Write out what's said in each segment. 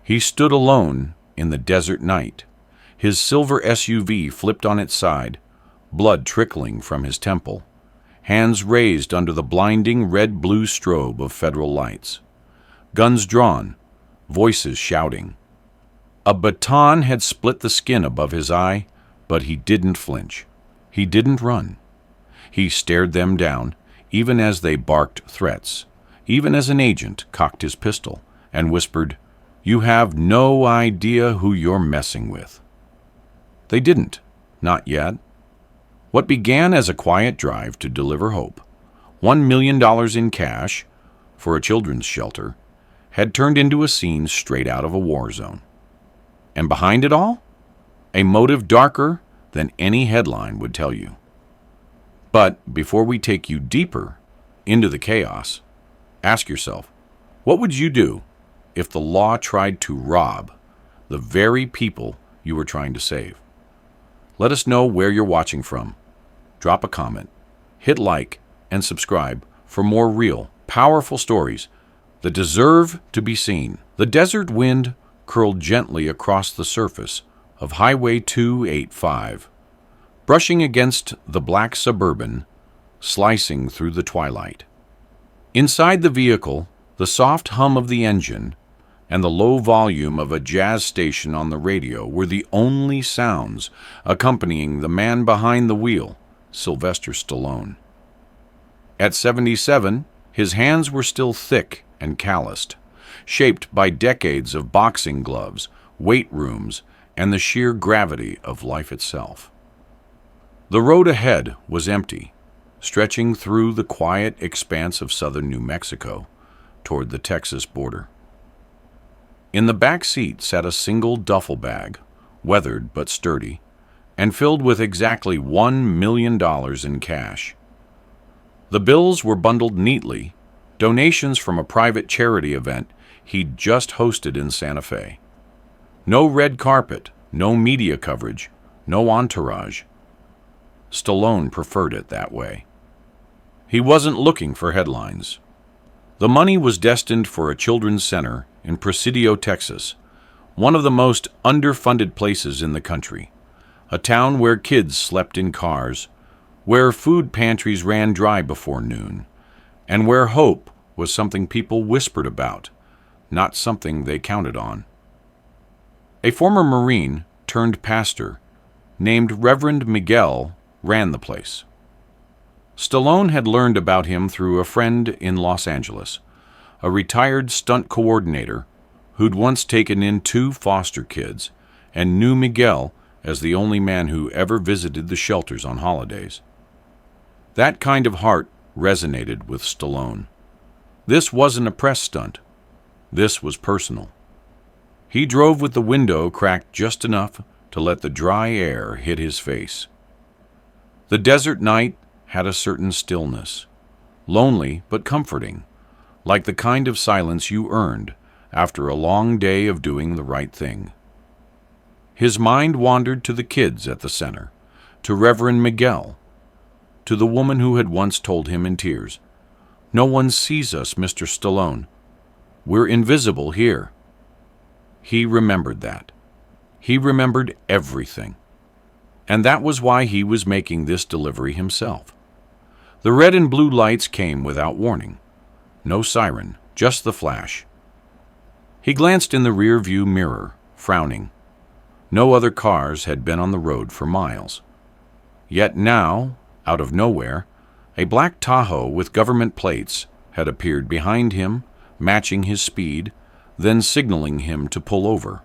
He stood alone in the desert night, his silver SUV flipped on its side, blood trickling from his temple, hands raised under the blinding red-blue strobe of federal lights. Guns drawn, voices shouting. A baton had split the skin above his eye, but he didn't flinch. He didn't run. He stared them down, even as they barked threats, even as an agent cocked his pistol and whispered, "You have no idea who you're messing with." They didn't, not yet. What began as a quiet drive to deliver hope, $1 million in cash for a children's shelter, had turned into a scene straight out of a war zone. And behind it all, a motive darker than any headline would tell you. But before we take you deeper into the chaos, ask yourself, what would you do if the law tried to rob the very people you were trying to save? Let us know where you're watching from. Drop a comment, hit like, and subscribe for more real, powerful stories that deserve to be seen. The desert wind curled gently across the surface of Highway 285, brushing against the black Suburban, slicing through the twilight. Inside the vehicle, the soft hum of the engine and the low volume of a jazz station on the radio were the only sounds accompanying the man behind the wheel, Sylvester Stallone. At 77, his hands were still thick and calloused, shaped by decades of boxing gloves, weight rooms, and the sheer gravity of life itself. The road ahead was empty, stretching through the quiet expanse of southern New Mexico toward the Texas border. In the back seat sat a single duffel bag, weathered but sturdy, and filled with exactly $1 million in cash. The bills were bundled neatly, donations from a private charity event he'd just hosted in Santa Fe. No red carpet, no media coverage, no entourage. Stallone preferred it that way. He wasn't looking for headlines. The money was destined for a children's center in Presidio, Texas, one of the most underfunded places in the country, a town where kids slept in cars, where food pantries ran dry before noon, and where hope was something people whispered about, not something they counted on. A former Marine turned pastor named Reverend Miguel ran the place. Stallone had learned about him through a friend in Los Angeles, a retired stunt coordinator who'd once taken in 2 foster kids and knew Miguel as the only man who ever visited the shelters on holidays. That kind of heart resonated with Stallone. This wasn't a press stunt. This was personal. He drove with the window cracked just enough to let the dry air hit his face. The desert night had a certain stillness, lonely but comforting, like the kind of silence you earned after a long day of doing the right thing. His mind wandered to the kids at the center, to Reverend Miguel, to the woman who had once told him in tears, "No one sees us, Mr. Stallone. We're invisible here." He remembered that. He remembered everything. And that was why he was making this delivery himself. The red and blue lights came without warning. No siren, just the flash. He glanced in the rear-view mirror, frowning. No other cars had been on the road for miles. Yet now, out of nowhere, a black Tahoe with government plates had appeared behind him, matching his speed, then signaling him to pull over.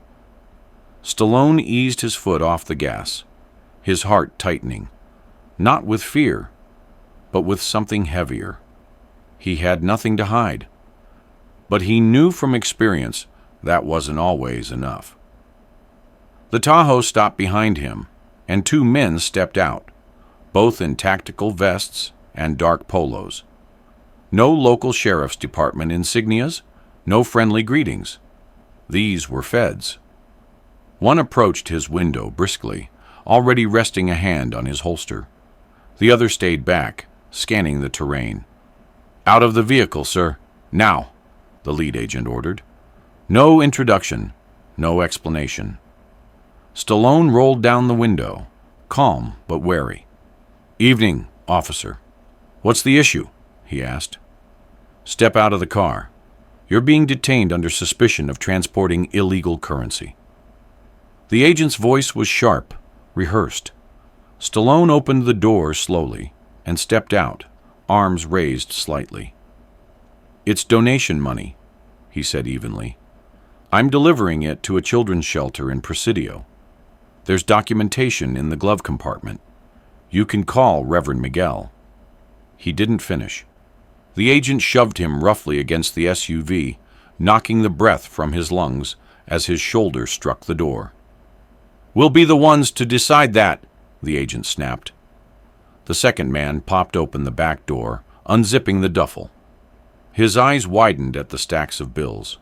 Stallone eased his foot off the gas, his heart tightening, not with fear, but with something heavier. He had nothing to hide, but he knew from experience that wasn't always enough. The Tahoe stopped behind him, and 2 men stepped out, both in tactical vests and dark polos. No local sheriff's department insignias, no friendly greetings. These were feds. One approached his window briskly, already resting a hand on his holster. The other stayed back, scanning the terrain. "Out of the vehicle, sir. Now," the lead agent ordered. "No introduction. No explanation. Stallone rolled down the window, calm but wary. "Evening, officer. What's the issue?" he asked. "Step out of the car. You're being detained under suspicion of transporting illegal currency." The agent's voice was sharp, rehearsed. Stallone opened the door slowly and stepped out, arms raised slightly. "It's donation money," he said evenly. "I'm delivering it to a children's shelter in Presidio. There's documentation in the glove compartment. You can call Reverend Miguel." He didn't finish. The agent shoved him roughly against the SUV, knocking the breath from his lungs as his shoulder struck the door. "We'll be the ones to decide that," the agent snapped. The second man popped open the back door, unzipping the duffel. His eyes widened at the stacks of bills.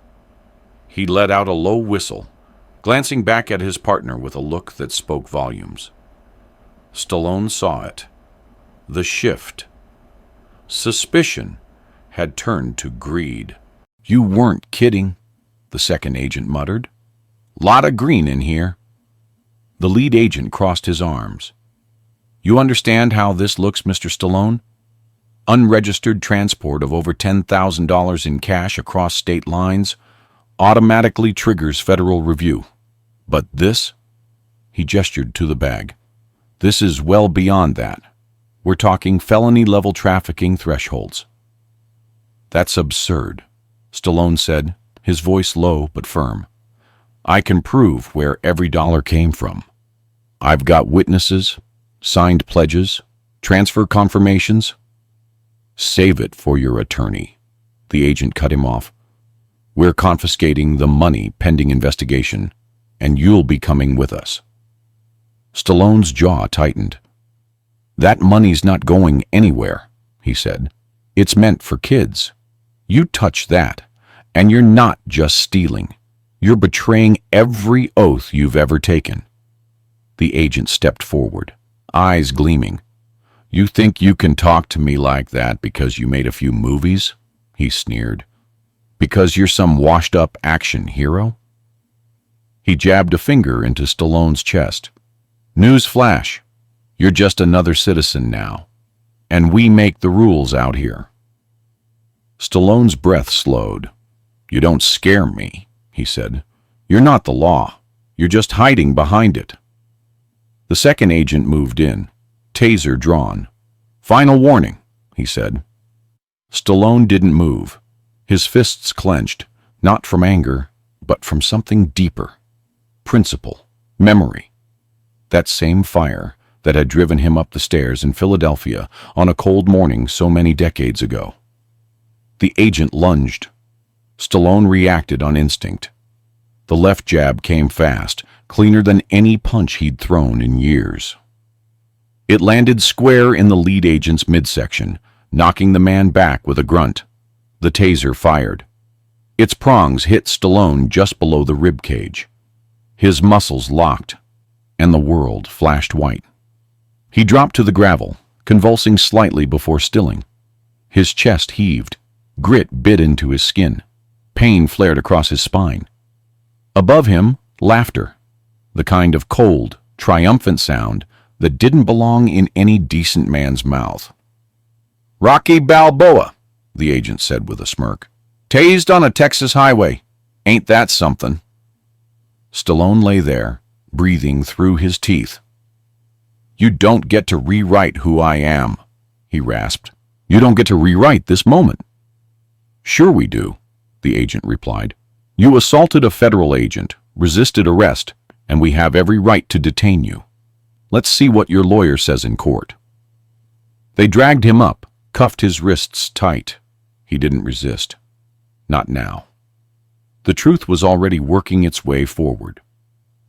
He let out a low whistle, glancing back at his partner with a look that spoke volumes. Stallone saw it. The shift. Suspicion had turned to greed. "You weren't kidding," the second agent muttered. "Lot of green in here." The lead agent crossed his arms. "You understand how this looks, Mr. Stallone? Unregistered transport of over $10,000 in cash across state lines automatically triggers federal review. But this?" He gestured to the bag. "This is well beyond that. We're talking felony-level trafficking thresholds." "That's absurd," Stallone said, his voice low but firm. "I can prove where every dollar came from. I've got witnesses, signed pledges, transfer confirmations." "Save it for your attorney," the agent cut him off. "We're confiscating the money pending investigation, and you'll be coming with us." Stallone's jaw tightened. "That money's not going anywhere," he said. "It's meant for kids. You touch that, and you're not just stealing. You're betraying every oath you've ever taken." The agent stepped forward, eyes gleaming. "You think you can talk to me like that because you made a few movies?" he sneered. "Because you're some washed-up action hero?" He jabbed a finger into Stallone's chest. "News flash. You're just another citizen now, and we make the rules out here." Stallone's breath slowed. "You don't scare me," he said. "You're not the law. You're just hiding behind it." The second agent moved in, taser drawn. "Final warning," he said. Stallone didn't move. His fists clenched, not from anger, but from something deeper. Principle, memory. That same fire that had driven him up the stairs in Philadelphia on a cold morning so many decades ago. The agent lunged. Stallone reacted on instinct. The left jab came fast, cleaner than any punch he'd thrown in years. It landed square in the lead agent's midsection, knocking the man back with a grunt. The taser fired. Its prongs hit Stallone just below the rib cage. His muscles locked, and the world flashed white. He dropped to the gravel, convulsing slightly before stilling. His chest heaved. Grit bit into his skin. Pain flared across his spine. Above him, laughter. The kind of cold, triumphant sound that didn't belong in any decent man's mouth. "Rocky Balboa," the agent said with a smirk. "Tased on a Texas highway. Ain't that something?" Stallone lay there, breathing through his teeth. "You don't get to rewrite who I am," he rasped. "You don't get to rewrite this moment." "Sure we do," the agent replied. "You assaulted a federal agent, resisted arrest, and we have every right to detain you. Let's see what your lawyer says in court." They dragged him up, cuffed his wrists tight. He didn't resist. Not now. The truth was already working its way forward.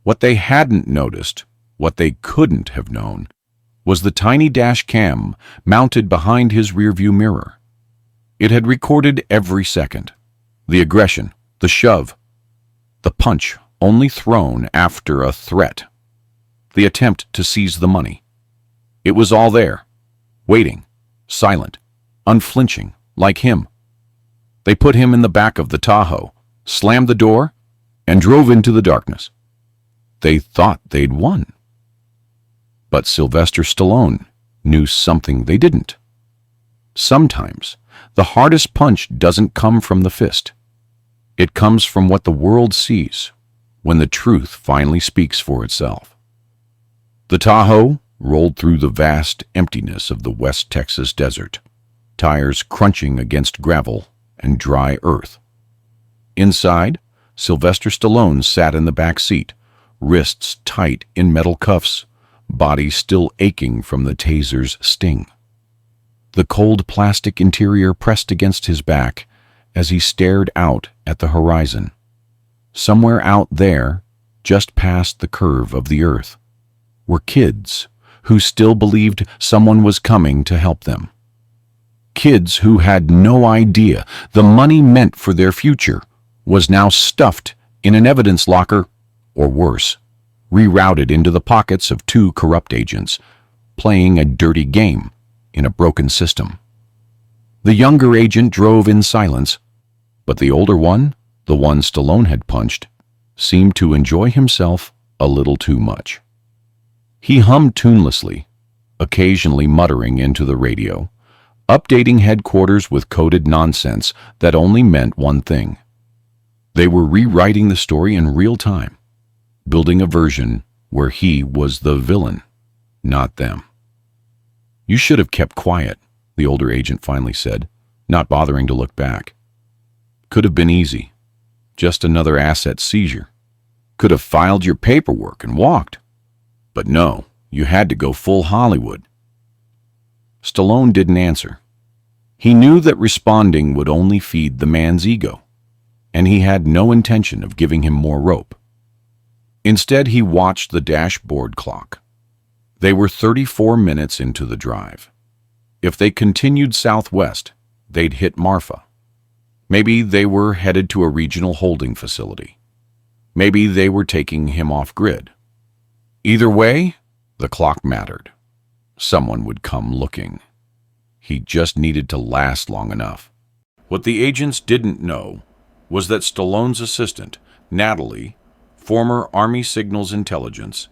What they hadn't noticed, what they couldn't have known, was the tiny dash cam mounted behind his rearview mirror. It had recorded every second. The aggression, the shove, the punch only thrown after a threat, the attempt to seize the money. It was all there, waiting, silent, unflinching, like him. They put him in the back of the Tahoe, slammed the door, and drove into the darkness. They thought they'd won. But Sylvester Stallone knew something they didn't. Sometimes the hardest punch doesn't come from the fist. It comes from what the world sees when the truth finally speaks for itself. The Tahoe rolled through the vast emptiness of the West Texas desert, tires crunching against gravel and dry earth. Inside, Sylvester Stallone sat in the back seat, wrists tight in metal cuffs, body still aching from the taser's sting. The cold plastic interior pressed against his back as he stared out at the horizon. Somewhere out there, just past the curve of the earth, were kids who still believed someone was coming to help them. Kids who had no idea the money meant for their future was now stuffed in an evidence locker, or worse, rerouted into the pockets of two corrupt agents, playing a dirty game in a broken system. The younger agent drove in silence, but the older one, the one Stallone had punched, seemed to enjoy himself a little too much. He hummed tunelessly, occasionally muttering into the radio, updating headquarters with coded nonsense that only meant one thing. They were rewriting the story in real time, building a version where he was the villain, not them. "You should have kept quiet," the older agent finally said, not bothering to look back. "Could have been easy. Just another asset seizure. Could have filed your paperwork and walked. But no, you had to go full Hollywood." Stallone didn't answer. He knew that responding would only feed the man's ego, and he had no intention of giving him more rope. Instead, he watched the dashboard clock. They were 34 minutes into the drive. If they continued southwest, they'd hit Marfa. Maybe they were headed to a regional holding facility. Maybe they were taking him off grid. Either way, the clock mattered. Someone would come looking. He just needed to last long enough. What the agents didn't know was that Stallone's assistant, Natalie, former Army Signals Intelligence,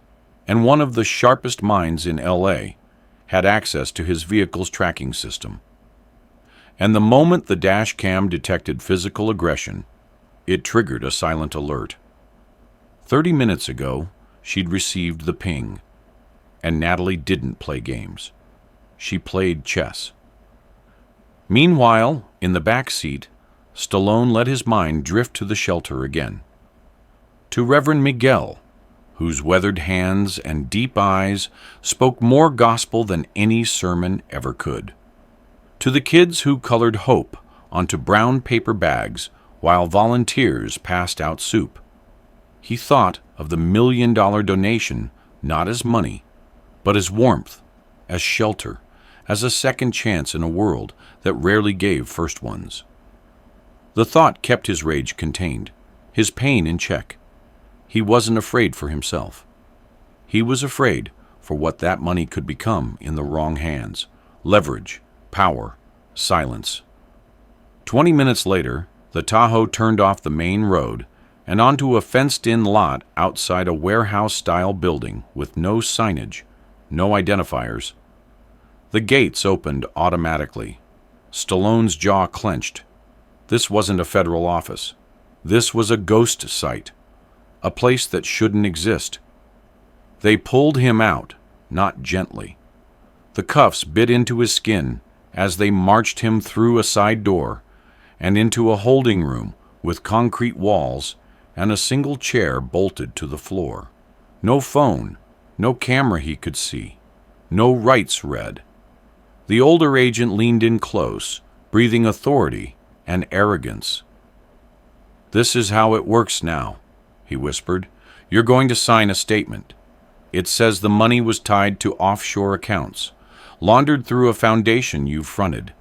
and one of the sharpest minds in L.A., had access to his vehicle's tracking system. And the moment the dash cam detected physical aggression, it triggered a silent alert. 30 minutes ago, she'd received the ping, and Natalie didn't play games. She played chess. Meanwhile, in the back seat, Stallone let his mind drift to the shelter again. To Reverend Miguel, whose weathered hands and deep eyes spoke more gospel than any sermon ever could. To the kids who colored hope onto brown paper bags while volunteers passed out soup. He thought of the $1 million donation not as money, but as warmth, as shelter, as a second chance in a world that rarely gave first ones. The thought kept his rage contained, his pain in check. He wasn't afraid for himself. He was afraid for what that money could become in the wrong hands: leverage, power, silence. 20 minutes later, the Tahoe turned off the main road and onto a fenced-in lot outside a warehouse-style building with no signage, no identifiers. The gates opened automatically. Stallone's jaw clenched. This wasn't a federal office. This was a ghost site, a place that shouldn't exist. They pulled him out, not gently. The cuffs bit into his skin as they marched him through a side door and into a holding room with concrete walls and a single chair bolted to the floor. No phone, no camera he could see, no rights read. The older agent leaned in close, breathing authority and arrogance. "This is how it works now," he whispered. "You're going to sign a statement. It says the money was tied to offshore accounts, laundered through a foundation you've fronted.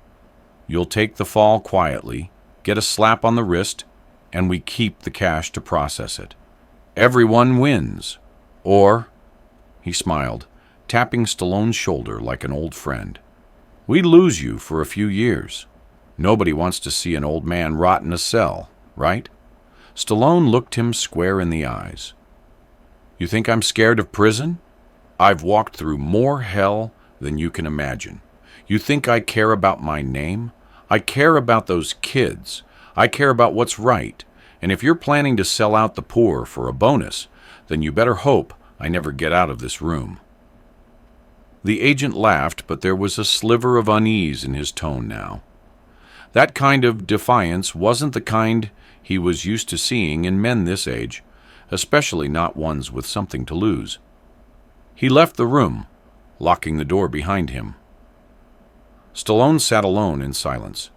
You'll take the fall quietly, get a slap on the wrist, and we keep the cash to process it. Everyone wins. Or," he smiled, tapping Stallone's shoulder like an old friend, "we lose you for a few years. Nobody wants to see an old man rot in a cell, right? Stallone looked him square in the eyes. "You think I'm scared of prison? I've walked through more hell than you can imagine. You think I care about my name? I care about those kids. I care about what's right. And if you're planning to sell out the poor for a bonus, then you better hope I never get out of this room." The agent laughed, but there was a sliver of unease in his tone now. That kind of defiance wasn't the kind he was used to seeing in men this age, especially not ones with something to lose. He left the room, locking the door behind him. Stallone sat alone in silence.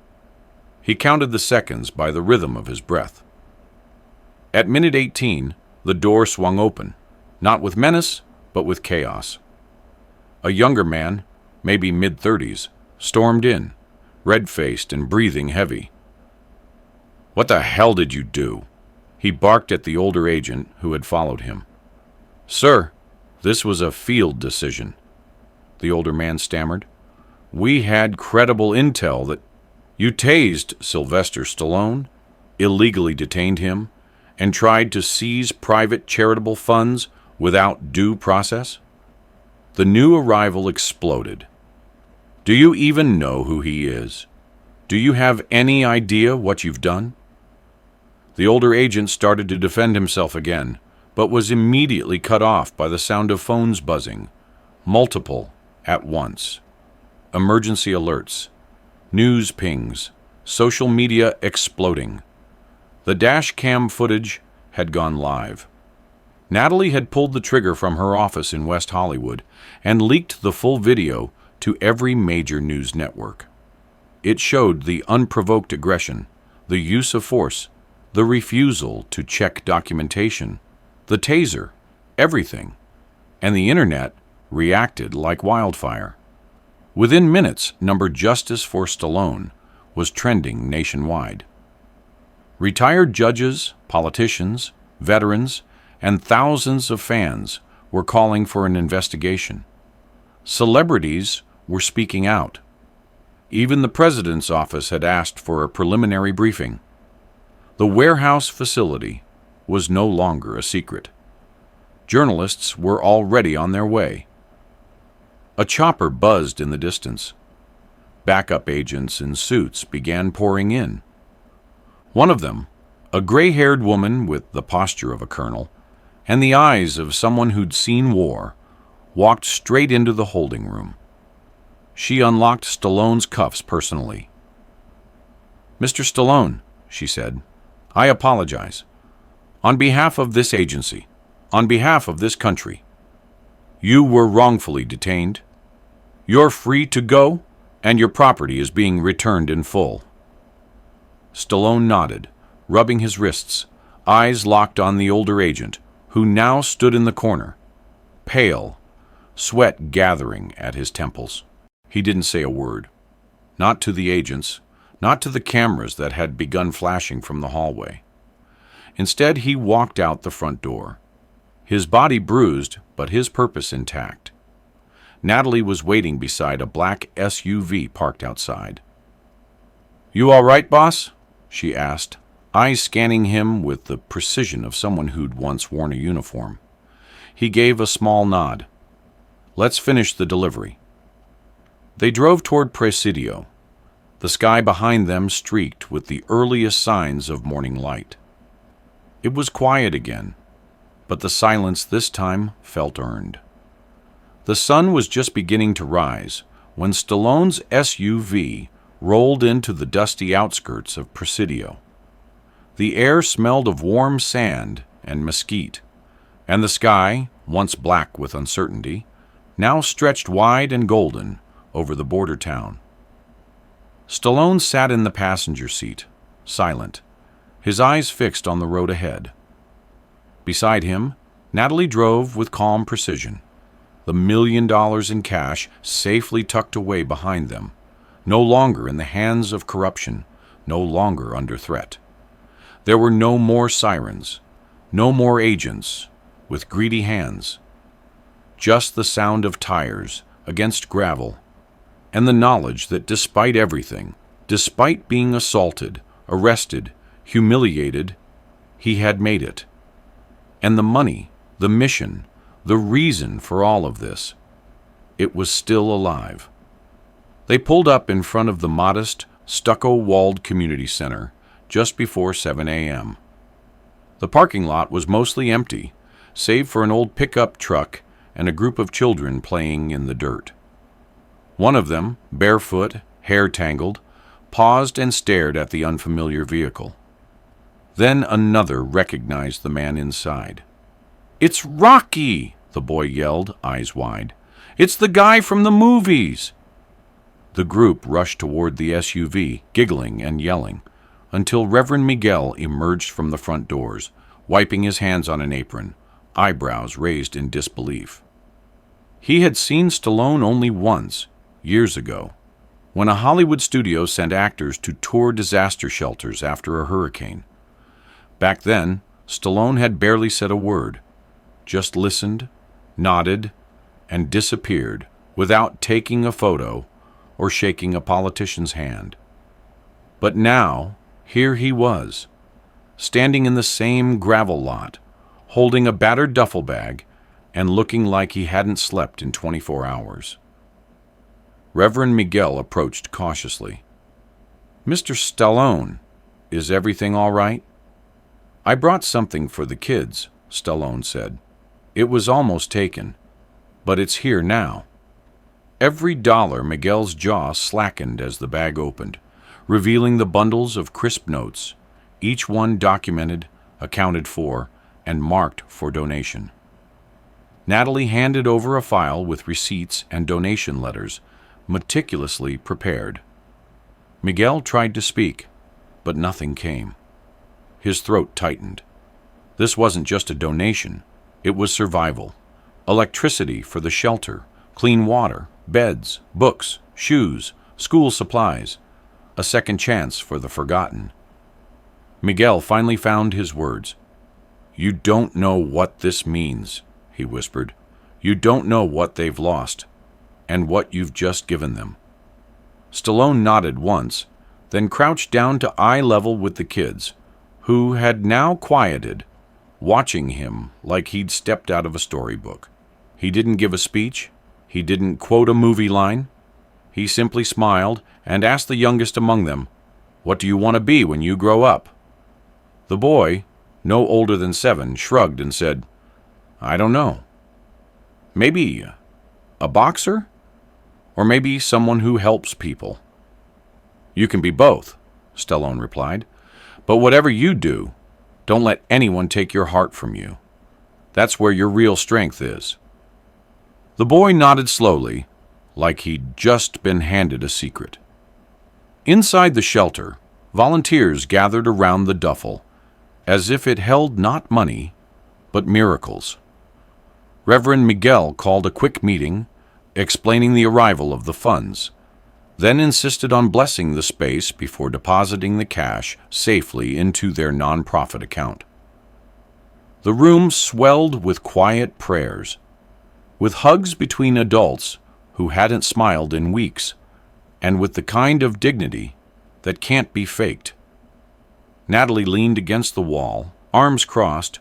He counted the seconds by the rhythm of his breath. At minute 18, the door swung open, not with menace, but with chaos. A younger man, maybe mid-30s, stormed in, red-faced and breathing heavy. "What the hell did you do?" He barked at the older agent who had followed him. "Sir, this was a field decision," the older man stammered. "We had credible intel that you tased Sylvester Stallone, illegally detained him, and tried to seize private charitable funds without due process." The new arrival exploded. "Do you even know who he is? Do you have any idea what you've done?" The older agent started to defend himself again, but was immediately cut off by the sound of phones buzzing, multiple at once. Emergency alerts, news pings, social media exploding. The dash cam footage had gone live. Natalie had pulled the trigger from her office in West Hollywood and leaked the full video to every major news network. It showed the unprovoked aggression, the use of force, the refusal to check documentation, the taser, everything, and the internet reacted like wildfire. Within minutes, number Justice for Stallone was trending nationwide. Retired judges, politicians, veterans, and thousands of fans were calling for an investigation. Celebrities were speaking out. Even the president's office had asked for a preliminary briefing. The warehouse facility was no longer a secret. Journalists were already on their way. A chopper buzzed in the distance. Backup agents in suits began pouring in. One of them, a gray-haired woman with the posture of a colonel and the eyes of someone who'd seen war, walked straight into the holding room. She unlocked Stallone's cuffs personally. "Mr. Stallone," she said, "I apologize. On behalf of this agency, on behalf of this country, you were wrongfully detained. You're free to go, and your property is being returned in full." Stallone nodded, rubbing his wrists, eyes locked on the older agent, who now stood in the corner, pale, sweat gathering at his temples. He didn't say a word. Not to the agents, not to the cameras that had begun flashing from the hallway. Instead, he walked out the front door, his body bruised, but his purpose intact. Natalie was waiting beside a black SUV parked outside. "You all right, boss?" she asked, eyes scanning him with the precision of someone who'd once worn a uniform. He gave a small nod. "Let's finish the delivery." They drove toward Presidio, the sky behind them streaked with the earliest signs of morning light. It was quiet again, but the silence this time felt earned. The sun was just beginning to rise when Stallone's SUV rolled into the dusty outskirts of Presidio. The air smelled of warm sand and mesquite, and the sky, once black with uncertainty, now stretched wide and golden over the border town. Stallone sat in the passenger seat, silent, his eyes fixed on the road ahead. Beside him, Natalie drove with calm precision, the $1 million in cash safely tucked away behind them, no longer in the hands of corruption, no longer under threat. There were no more sirens, no more agents with greedy hands, just the sound of tires against gravel, and the knowledge that despite everything, despite being assaulted, arrested, humiliated, He had made it. And the money, the mission, the reason for all of this, it was still alive. They pulled up in front of the modest, stucco-walled community center just before 7 a.m. The parking lot was mostly empty, save for an old pickup truck and a group of children playing in the dirt. One of them, barefoot, hair tangled, paused and stared at the unfamiliar vehicle. Then another recognized the man inside. "It's Rocky!" the boy yelled, eyes wide. "It's the guy from the movies!" The group rushed toward the SUV, giggling and yelling, until Reverend Miguel emerged from the front doors, wiping his hands on an apron, eyebrows raised in disbelief. He had seen Stallone only once, years ago, when a Hollywood studio sent actors to tour disaster shelters after a hurricane. Back then, Stallone had barely said a word, just listened, nodded, and disappeared without taking a photo or shaking a politician's hand. But now, here he was, standing in the same gravel lot, holding a battered duffel bag and looking like he hadn't slept in 24 hours. Reverend Miguel approached cautiously. "Mr. Stallone, is everything all right?" "I brought something for the kids," Stallone said. "It was almost taken, but it's here now." Every dollar Miguel's jaw slackened as the bag opened, revealing the bundles of crisp notes, each one documented, accounted for, and marked for donation. Natalie handed over a file with receipts and donation letters, meticulously prepared. Miguel tried to speak, but nothing came. His throat tightened. This wasn't just a donation, it was survival. Electricity for the shelter, clean water, beds, books, shoes, school supplies, a second chance for the forgotten. Miguel finally found his words. "You don't know what this means," he whispered. "You don't know what they've lost, and what you've just given them." Stallone nodded once, then crouched down to eye level with the kids, who had now quieted, watching him like he'd stepped out of a storybook. He didn't give a speech. He didn't quote a movie line. He simply smiled and asked the youngest among them, "What do you want to be when you grow up?" The boy, no older than 7, shrugged and said, "I don't know. Maybe a boxer? Or maybe someone who helps people." "You can be both," Stallone replied. "But whatever you do, don't let anyone take your heart from you. That's where your real strength is." The boy nodded slowly, like he'd just been handed a secret. Inside the shelter, volunteers gathered around the duffel, as if it held not money, but miracles. Reverend Miguel called a quick meeting, explaining the arrival of the funds, then insisted on blessing the space before depositing the cash safely into their nonprofit account. The room swelled with quiet prayers, with hugs between adults who hadn't smiled in weeks, and with the kind of dignity that can't be faked. Natalie leaned against the wall, arms crossed,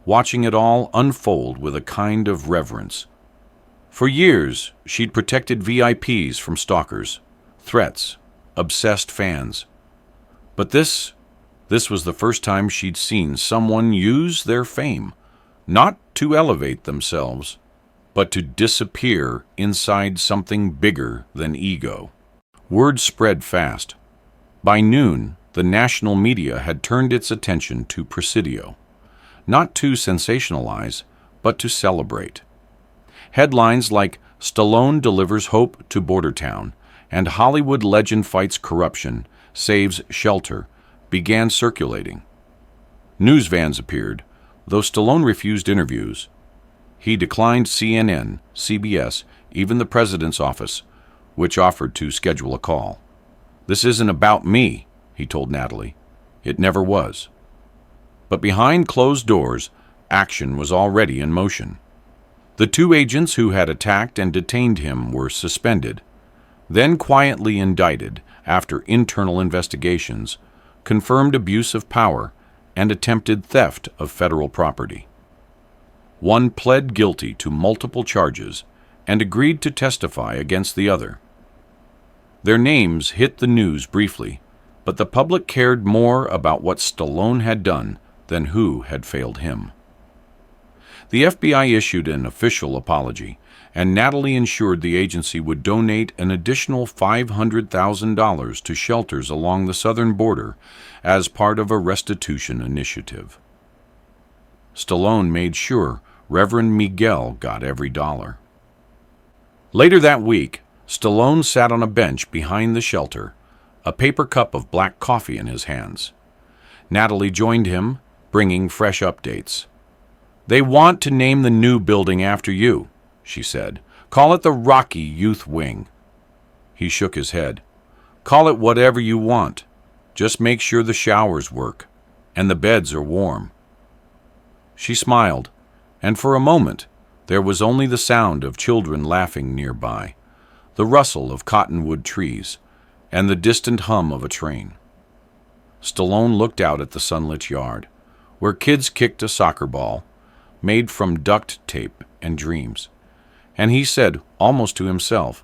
watching it all unfold with a kind of reverence. For years, she'd protected VIPs from stalkers, threats, obsessed fans. But this was the first time she'd seen someone use their fame, not to elevate themselves, but to disappear inside something bigger than ego. Word spread fast. By noon, the national media had turned its attention to Presidio, not to sensationalize, but to celebrate. Headlines like "Stallone delivers hope to Bordertown" and "Hollywood legend fights corruption, saves shelter" began circulating. News vans appeared, though Stallone refused interviews. He declined CNN, CBS, even the president's office, which offered to schedule a call. "This isn't about me," he told Natalie. It never was. But behind closed doors, action was already in motion. The 2 agents who had attacked and detained him were suspended, then quietly indicted after internal investigations confirmed abuse of power and attempted theft of federal property. One pled guilty to multiple charges and agreed to testify against the other. Their names hit the news briefly, but the public cared more about what Stallone had done than who had failed him. The FBI issued an official apology, and Natalie ensured the agency would donate an additional $500,000 to shelters along the southern border as part of a restitution initiative. Stallone made sure Reverend Miguel got every dollar. Later that week, Stallone sat on a bench behind the shelter, a paper cup of black coffee in his hands. Natalie joined him, bringing fresh updates. "They want to name the new building after you," she said. "Call it the ROKY Youth Wing." He shook his head. "Call it whatever you want. Just make sure the showers work and the beds are warm." She smiled, and for a moment there was only the sound of children laughing nearby, the rustle of cottonwood trees, and the distant hum of a train. Stallone looked out at the sunlit yard, where kids kicked a soccer ball, made from duct tape and dreams, and he said, almost to himself,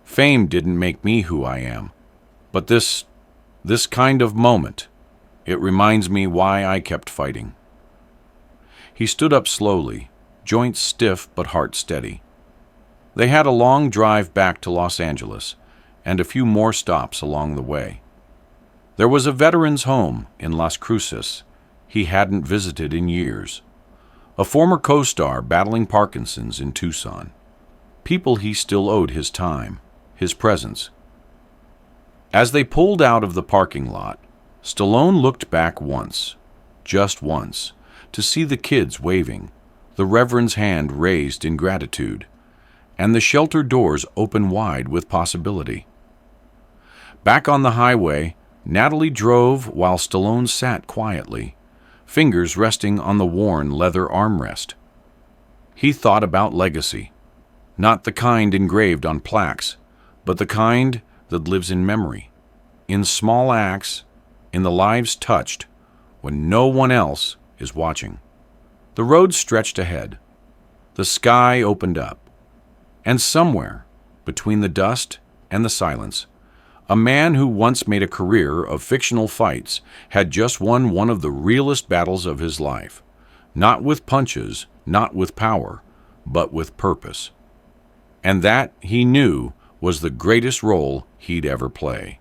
"Fame didn't make me who I am, but this kind of moment, it reminds me why I kept fighting." He stood up slowly, joints stiff but heart steady. They had a long drive back to Los Angeles, and a few more stops along the way. There was a veteran's home in Las Cruces he hadn't visited in years, a former co-star battling Parkinson's in Tucson, people he still owed his time, his presence. As they pulled out of the parking lot, Stallone looked back once, just once, to see the kids waving, the Reverend's hand raised in gratitude, and the shelter doors open wide with possibility. Back on the highway, Natalie drove while Stallone sat quietly, fingers resting on the worn leather armrest. He thought about legacy, not the kind engraved on plaques, but the kind that lives in memory, in small acts, in the lives touched when no one else is watching. The road stretched ahead. The sky opened up. And somewhere, between the dust and the silence, a man who once made a career of fictional fights had just won one of the realest battles of his life, not with punches, not with power, but with purpose. And that, he knew, was the greatest role he'd ever play.